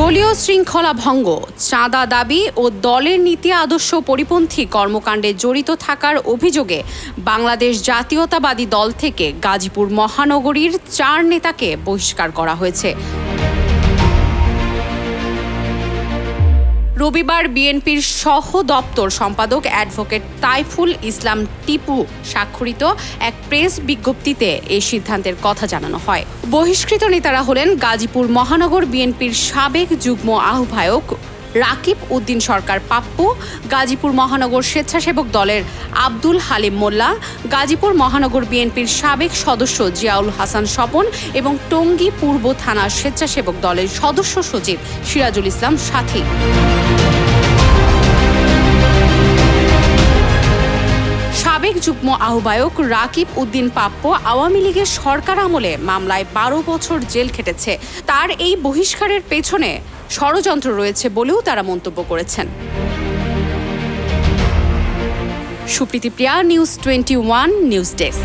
দলীয় শৃঙ্খলা ভঙ্গ, চাঁদা দাবি ও দলের নীতি আদর্শ পরিপন্থী কর্মকাণ্ডে জড়িত থাকার অভিযোগে বাংলাদেশ জাতীয়তাবাদী দল থেকে গাজীপুর মহানগরীর 4 নেতাকে বহিষ্কার করা হয়েছে। রবিবার বিএনপির সহ দপ্তর সম্পাদক অ্যাডভোকেট তাইফুল ইসলাম টিপু স্বাক্ষরিত এক প্রেস বিজ্ঞপ্তিতে এই সিদ্ধান্তের কথা জানানো হয়। বহিষ্কৃত নেতারা হলেন গাজীপুর মহানগর বিএনপির সাবেক যুগ্ম আহ্বায়ক রাকিব উদ্দিন সরকার পাপ্পু, গাজীপুর মহানগর স্বেচ্ছাসেবক দলের আব্দুল হালিম মোল্লা, গাজীপুর মহানগর বিএনপির সাবেক সদস্য জিয়াউল হাসান স্বপন এবং টঙ্গী পূর্ব থানার স্বেচ্ছাসেবক দলের সদস্য সচিব সিরাজুল ইসলাম সাথী। সাবেক যুগ্ম আহ্বায়ক রাকিব উদ্দিন পাপ্পু আওয়ামী লীগের সরকার আমলে মামলায় 12 বছর জেল খেটেছে। তার এই বহিষ্কারের পেছনে ষড়যন্ত্র রয়েছে বলেও তারা মন্তব্য করেছেন। সুপ্রীতি প্রিয়া, নিউজ 21 নিউজ ডেস্ক।